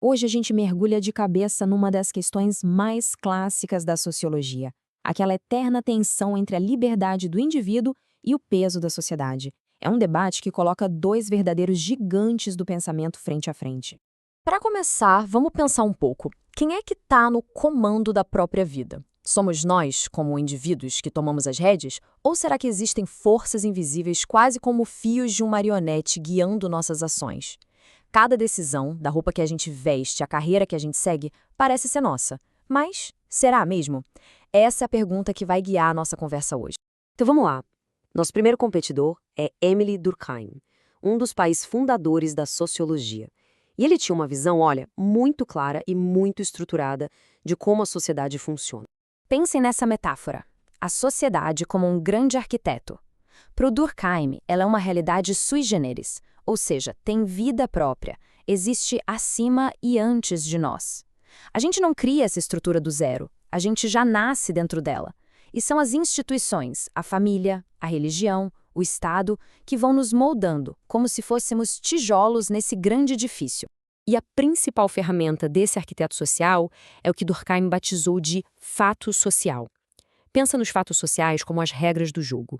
Hoje a gente mergulha de cabeça numa das questões mais clássicas da sociologia, aquela eterna tensão entre a liberdade do indivíduo e o peso da sociedade. É um debate que coloca dois verdadeiros gigantes do pensamento frente a frente. Para começar, vamos pensar um pouco. Quem é que está no comando da própria vida? Somos nós, como indivíduos, que tomamos as rédeas? Ou será que existem forças invisíveis, quase como fios de um marionete, guiando nossas ações? Cada decisão, da roupa que a gente veste, a carreira que a gente segue, parece ser nossa. Mas será mesmo? Essa é a pergunta que vai guiar a nossa conversa hoje. Então vamos lá. Nosso primeiro competidor é Émile Durkheim, um dos pais fundadores da sociologia. E ele tinha uma visão, olha, muito clara e muito estruturada de como a sociedade funciona. Pensem nessa metáfora. A sociedade como um grande arquiteto. Para o Durkheim, ela é uma realidade sui generis, ou seja, tem vida própria, existe acima e antes de nós. A gente não cria essa estrutura do zero, a gente já nasce dentro dela. E são as instituições, a família, a religião, o Estado, que vão nos moldando, como se fôssemos tijolos nesse grande edifício. E a principal ferramenta desse arquiteto social é o que Durkheim batizou de fato social. Pensa nos fatos sociais como as regras do jogo.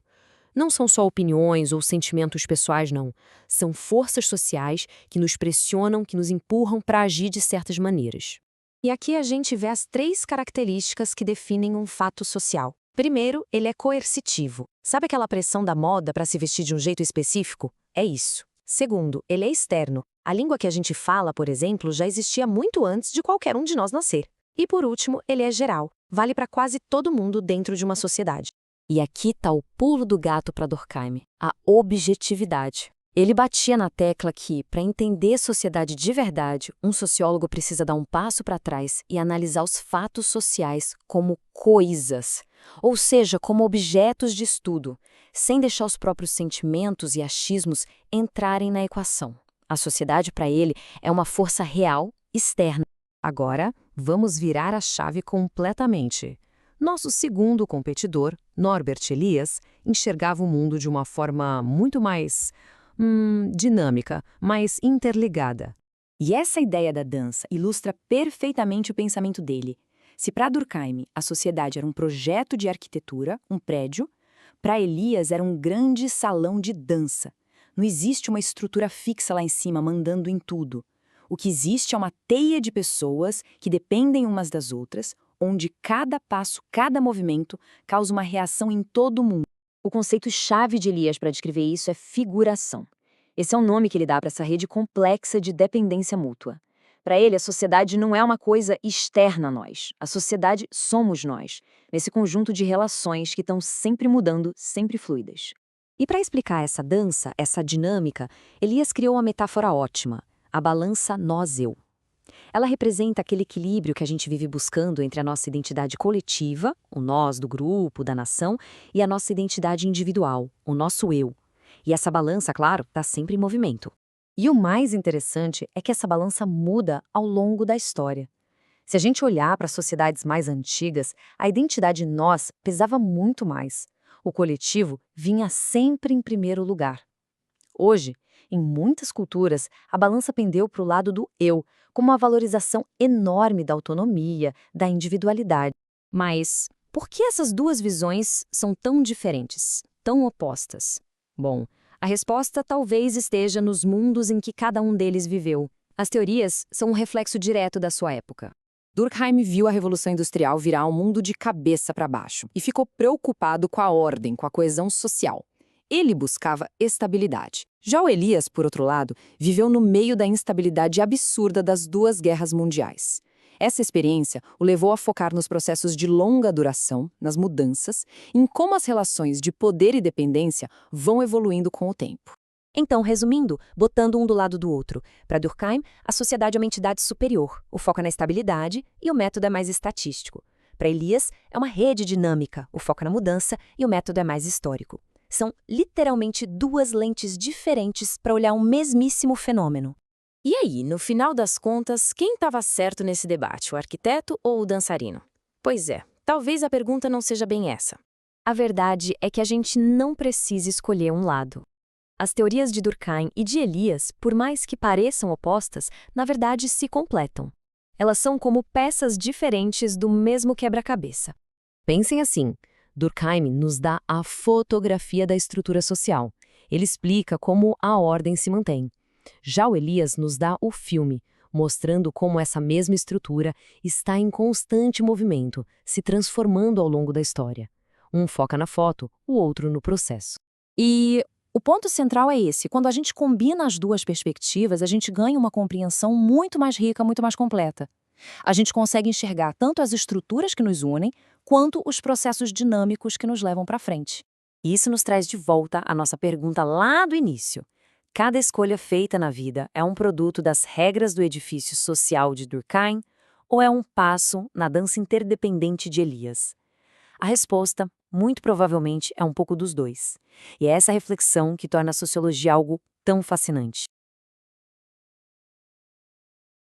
Não são só opiniões ou sentimentos pessoais, não. São forças sociais que nos pressionam, que nos empurram para agir de certas maneiras. E aqui a gente vê as três características que definem um fato social. Primeiro, ele é coercitivo. Sabe aquela pressão da moda para se vestir de um jeito específico? É isso. Segundo, ele é externo. A língua que a gente fala, por exemplo, já existia muito antes de qualquer um de nós nascer. E por último, ele é geral. Vale para quase todo mundo dentro de uma sociedade. E aqui está o pulo do gato para Durkheim, a objetividade. Ele batia na tecla que, para entender a sociedade de verdade, um sociólogo precisa dar um passo para trás e analisar os fatos sociais como coisas, ou seja, como objetos de estudo, sem deixar os próprios sentimentos e achismos entrarem na equação. A sociedade, para ele, é uma força real, externa. Agora, vamos virar a chave completamente. Nosso segundo competidor, Norbert Elias, enxergava o mundo de uma forma muito mais dinâmica, mais interligada. E essa ideia da dança ilustra perfeitamente o pensamento dele. Se para Durkheim a sociedade era um projeto de arquitetura, um prédio, para Elias era um grande salão de dança. Não existe uma estrutura fixa lá em cima mandando em tudo. O que existe é uma teia de pessoas que dependem umas das outras, onde cada passo, cada movimento causa uma reação em todo mundo. O conceito-chave de Elias para descrever isso é figuração. Esse é o nome que ele dá para essa rede complexa de dependência mútua. Para ele, a sociedade não é uma coisa externa a nós. A sociedade somos nós, nesse conjunto de relações que estão sempre mudando, sempre fluidas. E para explicar essa dança, essa dinâmica, Elias criou uma metáfora ótima, a balança nós-eu. Ela representa aquele equilíbrio que a gente vive buscando entre a nossa identidade coletiva, o nós do grupo, da nação, e a nossa identidade individual, o nosso eu. E essa balança, claro, está sempre em movimento. E o mais interessante é que essa balança muda ao longo da história. Se a gente olhar para as sociedades mais antigas, a identidade nós pesava muito mais. O coletivo vinha sempre em primeiro lugar. Hoje, em muitas culturas, a balança pendeu para o lado do eu, com uma valorização enorme da autonomia, da individualidade. Mas por que essas duas visões são tão diferentes, tão opostas? Bom, a resposta talvez esteja nos mundos em que cada um deles viveu. As teorias são um reflexo direto da sua época. Durkheim viu a Revolução Industrial virar um mundo de cabeça para baixo e ficou preocupado com a ordem, com a coesão social. Ele buscava estabilidade. Já o Elias, por outro lado, viveu no meio da instabilidade absurda das duas guerras mundiais. Essa experiência o levou a focar nos processos de longa duração, nas mudanças, em como as relações de poder e dependência vão evoluindo com o tempo. Então, resumindo, botando um do lado do outro, para Durkheim, a sociedade é uma entidade superior, o foco é na estabilidade e o método é mais estatístico. Para Elias, é uma rede dinâmica, o foco é na mudança e o método é mais histórico. São literalmente duas lentes diferentes para olhar um mesmíssimo fenômeno. E aí, no final das contas, quem estava certo nesse debate, o arquiteto ou o dançarino? Pois é, talvez a pergunta não seja bem essa. A verdade é que a gente não precisa escolher um lado. As teorias de Durkheim e de Elias, por mais que pareçam opostas, na verdade se completam. Elas são como peças diferentes do mesmo quebra-cabeça. Pensem assim, Durkheim nos dá a fotografia da estrutura social. Ele explica como a ordem se mantém. Já o Elias nos dá o filme, mostrando como essa mesma estrutura está em constante movimento, se transformando ao longo da história. Um foca na foto, o outro no processo. E o ponto central é esse: quando a gente combina as duas perspectivas, a gente ganha uma compreensão muito mais rica, muito mais completa. A gente consegue enxergar tanto as estruturas que nos unem, quanto os processos dinâmicos que nos levam para frente. E isso nos traz de volta à nossa pergunta lá do início. Cada escolha feita na vida é um produto das regras do edifício social de Durkheim ou é um passo na dança interdependente de Elias? A resposta, muito provavelmente, é um pouco dos dois. E é essa reflexão que torna a sociologia algo tão fascinante.